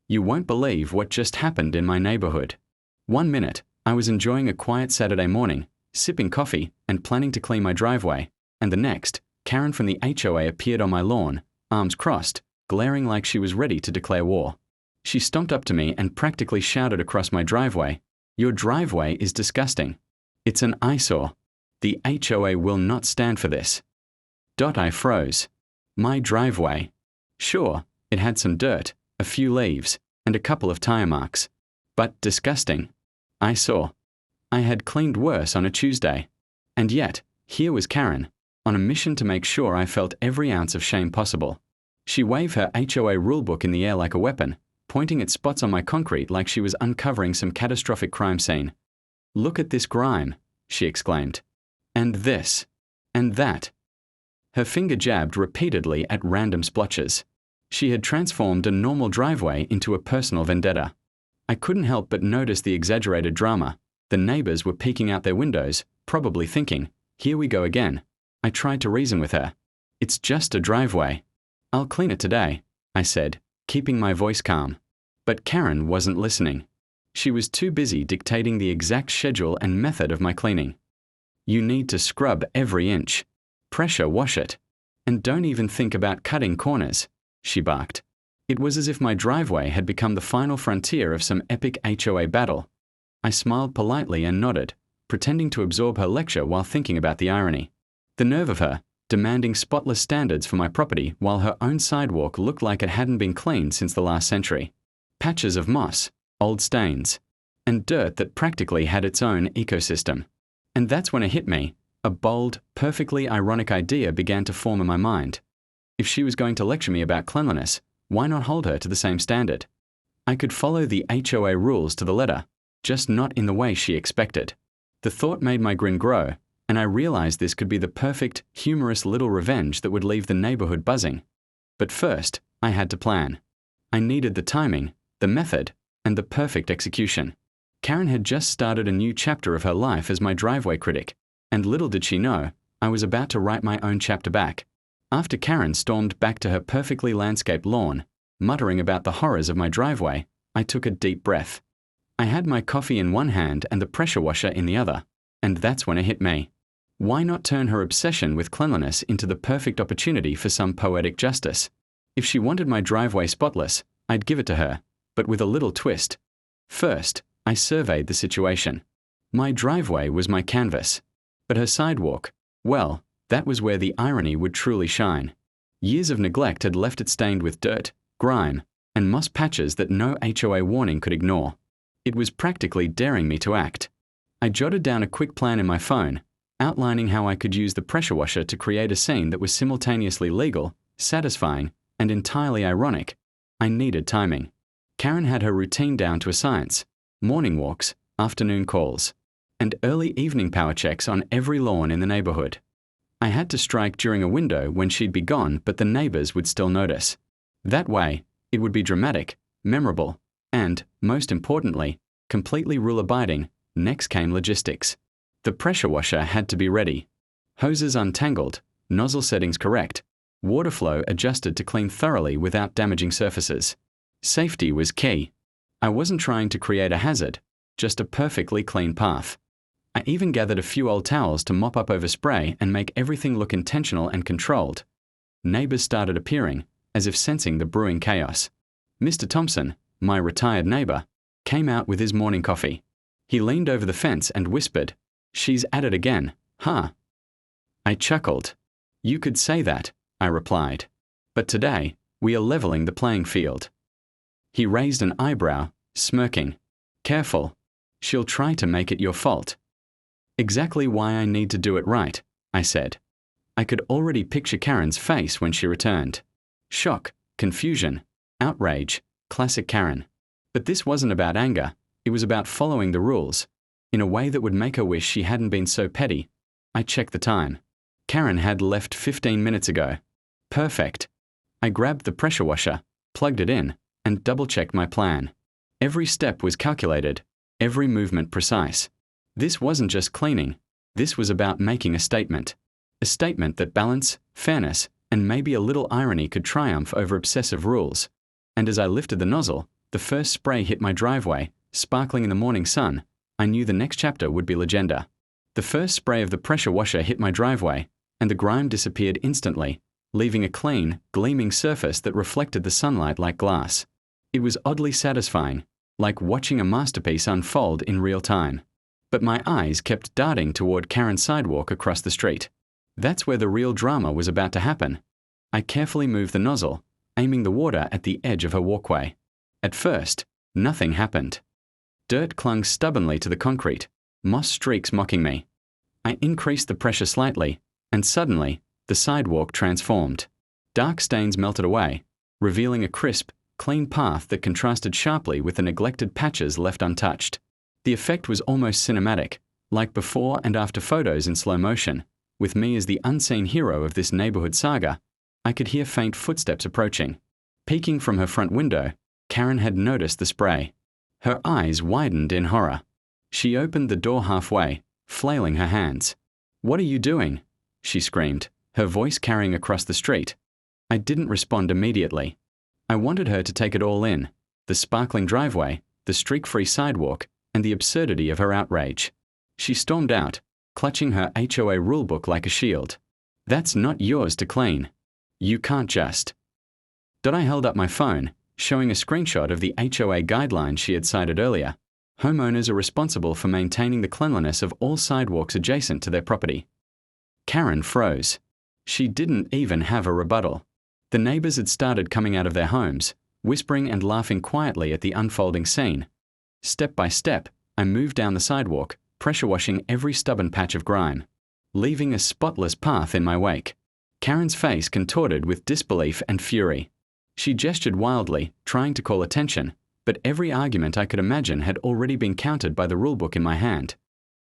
You won't believe what just happened in my neighborhood. 1 minute, I was enjoying a quiet Saturday morning, sipping coffee and planning to clean my driveway, and the next, Karen from the HOA appeared on my lawn, arms crossed, glaring like she was ready to declare war. She stomped up to me and practically shouted across my driveway, "Your driveway is disgusting. It's an eyesore. The HOA will not stand for this." I froze. My driveway. Sure, it had some dirt, a few leaves, and a couple of tire marks. But disgusting. Eyesore. I had cleaned worse on a Tuesday. And yet, here was Karen, on a mission to make sure I felt every ounce of shame possible. She waved her HOA rulebook in the air like a weapon, pointing at spots on my concrete like she was uncovering some catastrophic crime scene. "Look at this grime," she exclaimed. "And this. And that." Her finger jabbed repeatedly at random splotches. She had transformed a normal driveway into a personal vendetta. I couldn't help but notice the exaggerated drama. The neighbors were peeking out their windows, probably thinking, "Here we go again." I tried to reason with her. "It's just a driveway. I'll clean it today," I said, keeping my voice calm. But Karen wasn't listening. She was too busy dictating the exact schedule and method of my cleaning. "You need to scrub every inch. Pressure wash it. And don't even think about cutting corners," she barked. It was as if my driveway had become the final frontier of some epic HOA battle. I smiled politely and nodded, pretending to absorb her lecture while thinking about the irony. The nerve of her, demanding spotless standards for my property while her own sidewalk looked like it hadn't been cleaned since the last century. Patches of moss, old stains, and dirt that practically had its own ecosystem. And that's when it hit me. A bold, perfectly ironic idea began to form in my mind. If she was going to lecture me about cleanliness, why not hold her to the same standard? I could follow the HOA rules to the letter, just not in the way she expected. The thought made my grin grow, and I realized this could be the perfect, humorous little revenge that would leave the neighborhood buzzing. But first, I had to plan. I needed the timing, the method, and the perfect execution. Karen had just started a new chapter of her life as my driveway critic, and little did she know, I was about to write my own chapter back. After Karen stormed back to her perfectly landscaped lawn, muttering about the horrors of my driveway, I took a deep breath. I had my coffee in one hand and the pressure washer in the other, and that's when it hit me. Why not turn her obsession with cleanliness into the perfect opportunity for some poetic justice? If she wanted my driveway spotless, I'd give it to her, but with a little twist. First, I surveyed the situation. My driveway was my canvas. But her sidewalk, well, that was where the irony would truly shine. Years of neglect had left it stained with dirt, grime, and moss patches that no HOA warning could ignore. It was practically daring me to act. I jotted down a quick plan in my phone, outlining how I could use the pressure washer to create a scene that was simultaneously legal, satisfying, and entirely ironic. I needed timing. Karen had her routine down to a science: morning walks, afternoon calls, and early evening power checks on every lawn in the neighborhood. I had to strike during a window when she'd be gone, but the neighbors would still notice. That way, it would be dramatic, memorable, and, most importantly, completely rule-abiding. Next came logistics. The pressure washer had to be ready. Hoses untangled, nozzle settings correct, water flow adjusted to clean thoroughly without damaging surfaces. Safety was key. I wasn't trying to create a hazard, just a perfectly clean path. I even gathered a few old towels to mop up over spray and make everything look intentional and controlled. Neighbors started appearing, as if sensing the brewing chaos. Mr. Thompson, my retired neighbor, came out with his morning coffee. He leaned over the fence and whispered, "She's at it again, huh?" I chuckled. "You could say that," I replied. "But today, we are leveling the playing field." He raised an eyebrow, smirking. "Careful. She'll try to make it your fault." "Exactly why I need to do it right," I said. I could already picture Karen's face when she returned. Shock, confusion, outrage, classic Karen. But this wasn't about anger, it was about following the rules, in a way that would make her wish she hadn't been so petty. I checked the time. Karen had left 15 minutes ago. Perfect. I grabbed the pressure washer, plugged it in, and double-checked my plan. Every step was calculated, every movement precise. This wasn't just cleaning, this was about making a statement. A statement that balance, fairness, and maybe a little irony could triumph over obsessive rules. And as I lifted the nozzle, The first spray hit my driveway, sparkling in the morning sun. I knew the next chapter would be legenda. The first spray of the pressure washer hit my driveway, and the grime disappeared instantly, leaving a clean, gleaming surface that reflected the sunlight like glass. It was oddly satisfying, like watching a masterpiece unfold in real time. But my eyes kept darting toward Karen's sidewalk across the street. That's where the real drama was about to happen. I carefully moved the nozzle, aiming the water at the edge of her walkway. At first, nothing happened. Dirt clung stubbornly to the concrete, moss streaks mocking me. I increased the pressure slightly, and suddenly, the sidewalk transformed. Dark stains melted away, revealing a crisp, clean path that contrasted sharply with the neglected patches left untouched. The effect was almost cinematic, like before and after photos in slow motion. With me as the unseen hero of this neighborhood saga, I could hear faint footsteps approaching. Peeking from her front window, Karen had noticed the spray. Her eyes widened in horror. She opened the door halfway, flailing her hands. "What are you doing?" she screamed, her voice carrying across the street. I didn't respond immediately. I wanted her to take it all in, the sparkling driveway, the streak-free sidewalk, and the absurdity of her outrage. She stormed out, clutching her HOA rulebook like a shield. "That's not yours to clean. You can't just." I held up my phone, showing a screenshot of the HOA guidelines she had cited earlier. Homeowners are responsible for maintaining the cleanliness of all sidewalks adjacent to their property. Karen froze. She didn't even have a rebuttal. The neighbors had started coming out of their homes, whispering and laughing quietly at the unfolding scene. Step by step, I moved down the sidewalk, pressure washing every stubborn patch of grime, leaving a spotless path in my wake. Karen's face contorted with disbelief and fury. She gestured wildly, trying to call attention, but every argument I could imagine had already been countered by the rulebook in my hand.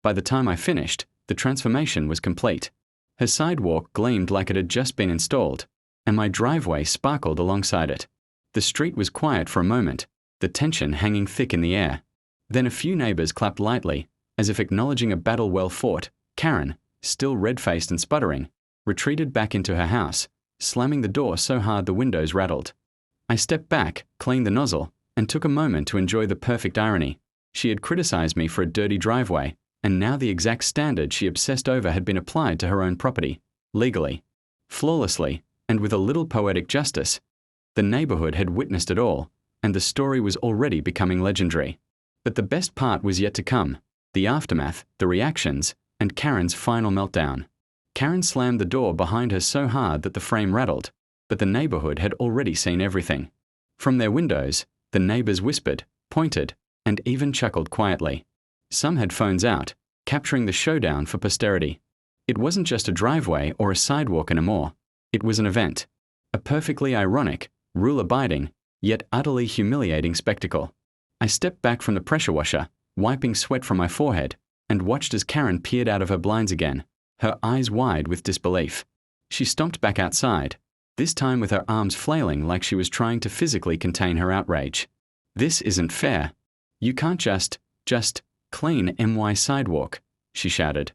By the time I finished, the transformation was complete. Her sidewalk gleamed like it had just been installed, and my driveway sparkled alongside it. The street was quiet for a moment, the tension hanging thick in the air. Then a few neighbors clapped lightly, as if acknowledging a battle well fought. Karen, still red-faced and sputtering, retreated back into her house, slamming the door so hard the windows rattled. I stepped back, cleaned the nozzle, and took a moment to enjoy the perfect irony. She had criticized me for a dirty driveway, and now the exact standard she obsessed over had been applied to her own property, legally, flawlessly, and with a little poetic justice. The neighborhood had witnessed it all, and the story was already becoming legendary. But the best part was yet to come: the aftermath, the reactions, and Karen's final meltdown. Karen slammed the door behind her so hard that the frame rattled, but the neighborhood had already seen everything. From their windows, the neighbors whispered, pointed, and even chuckled quietly. Some had phones out, capturing the showdown for posterity. It wasn't just a driveway or a sidewalk anymore. It was an event. A perfectly ironic, rule-abiding, yet utterly humiliating spectacle. I stepped back from the pressure washer, wiping sweat from my forehead, and watched as Karen peered out of her blinds again, her eyes wide with disbelief. She stomped back outside, this time with her arms flailing like she was trying to physically contain her outrage. "This isn't fair. You can't just clean my sidewalk," she shouted.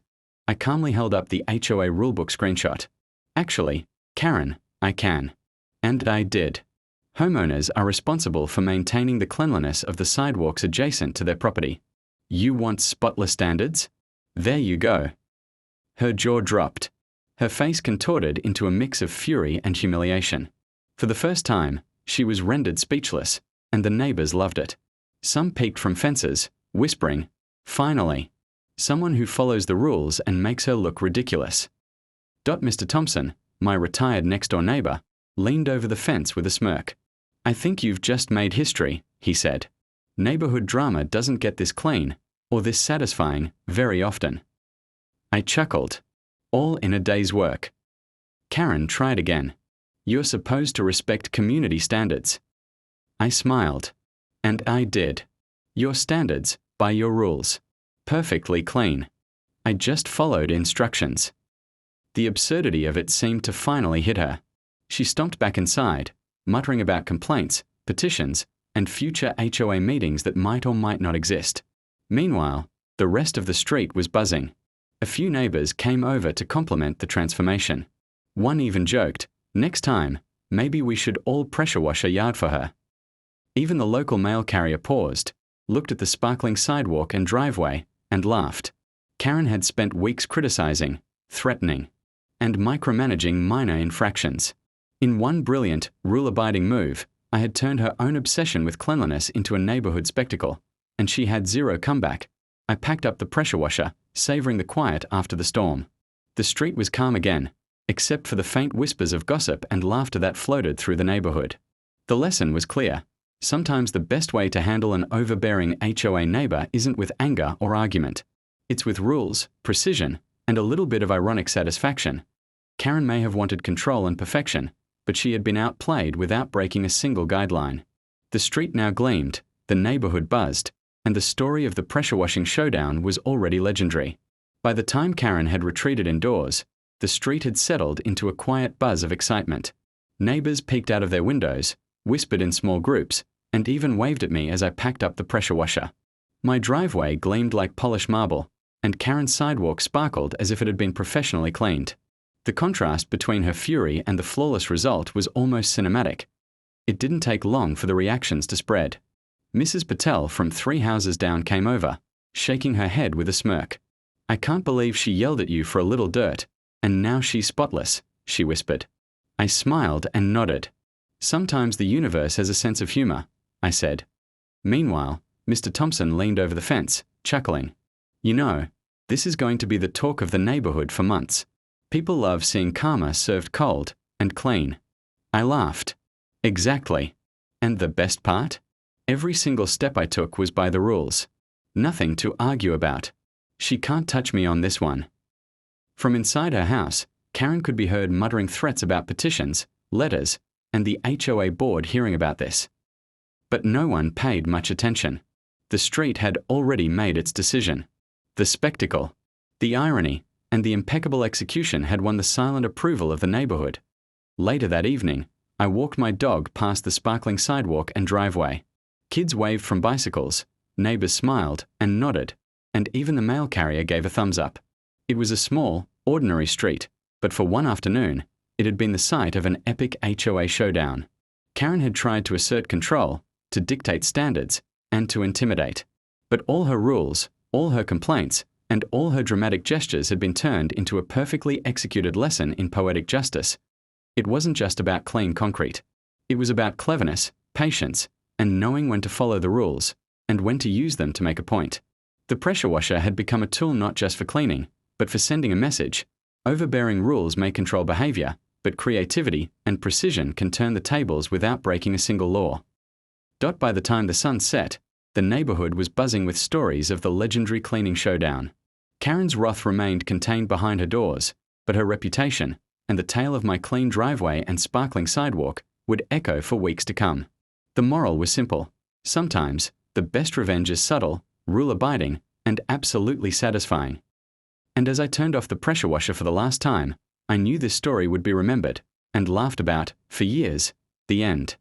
I calmly held up the HOA rulebook screenshot. "Actually, Karen, I can." And I did. Homeowners are responsible for maintaining the cleanliness of the sidewalks adjacent to their property. You want spotless standards? There you go. Her jaw dropped. Her face contorted into a mix of fury and humiliation. For the first time, she was rendered speechless, and the neighbors loved it. Some peeked from fences, whispering, "Finally, someone who follows the rules and makes her look ridiculous." Mr. Thompson, my retired next-door neighbor, leaned over the fence with a smirk. "I think you've just made history," he said. "Neighborhood drama doesn't get this clean, or this satisfying, very often." I chuckled. All in a day's work. Karen tried again. "You're supposed to respect community standards." I smiled. And I did. Your standards, by your rules. Perfectly clean. I just followed instructions. The absurdity of it seemed to finally hit her. She stomped back inside, muttering about complaints, petitions, and future HOA meetings that might or might not exist. Meanwhile, the rest of the street was buzzing. A few neighbors came over to compliment the transformation. One even joked, "Next time, maybe we should all pressure wash her yard for her." Even the local mail carrier paused, looked at the sparkling sidewalk and driveway, and laughed. Karen had spent weeks criticizing, threatening, and micromanaging minor infractions. In one brilliant, rule-abiding move, I had turned her own obsession with cleanliness into a neighborhood spectacle, and she had zero comeback. I packed up the pressure washer, savoring the quiet after the storm. The street was calm again, except for the faint whispers of gossip and laughter that floated through the neighborhood. The lesson was clear. Sometimes the best way to handle an overbearing HOA neighbor isn't with anger or argument. It's with rules, precision, and a little bit of ironic satisfaction. Karen may have wanted control and perfection, but she had been outplayed without breaking a single guideline. The street now gleamed, the neighborhood buzzed, and the story of the pressure washing showdown was already legendary. By the time Karen had retreated indoors, the street had settled into a quiet buzz of excitement. Neighbors peeked out of their windows, whispered in small groups, and even waved at me as I packed up the pressure washer. My driveway gleamed like polished marble, and Karen's sidewalk sparkled as if it had been professionally cleaned. The contrast between her fury and the flawless result was almost cinematic. It didn't take long for the reactions to spread. Mrs. Patel from 3 houses down came over, shaking her head with a smirk. "I can't believe she yelled at you for a little dirt, and now she's spotless," she whispered. I smiled and nodded. "Sometimes the universe has a sense of humor," I said. Meanwhile, Mr. Thompson leaned over the fence, chuckling. "You know, this is going to be the talk of the neighborhood for months. People love seeing karma served cold and clean." I laughed. "Exactly. And the best part? Every single step I took was by the rules. Nothing to argue about. She can't touch me on this one." From inside her house, Karen could be heard muttering threats about petitions, letters, and the HOA board hearing about this. But no one paid much attention. The street had already made its decision. The spectacle, the irony, and the impeccable execution had won the silent approval of the neighborhood. Later that evening, I walked my dog past the sparkling sidewalk and driveway. Kids waved from bicycles, neighbors smiled and nodded, and even the mail carrier gave a thumbs up. It was a small, ordinary street, but for one afternoon, it had been the site of an epic HOA showdown. Karen had tried to assert control, to dictate standards, and to intimidate. But all her rules, all her complaints, and all her dramatic gestures had been turned into a perfectly executed lesson in poetic justice. It wasn't just about clean concrete. It was about cleverness, patience, and knowing when to follow the rules, and when to use them to make a point. The pressure washer had become a tool not just for cleaning, but for sending a message. Overbearing rules may control behavior, but creativity and precision can turn the tables without breaking a single law. By the time the sun set, the neighborhood was buzzing with stories of the legendary cleaning showdown. Karen's wrath remained contained behind her doors, but her reputation, and the tale of my clean driveway and sparkling sidewalk, would echo for weeks to come. The moral was simple. Sometimes, the best revenge is subtle, rule-abiding, and absolutely satisfying. And as I turned off the pressure washer for the last time, I knew this story would be remembered and laughed about for years. The end.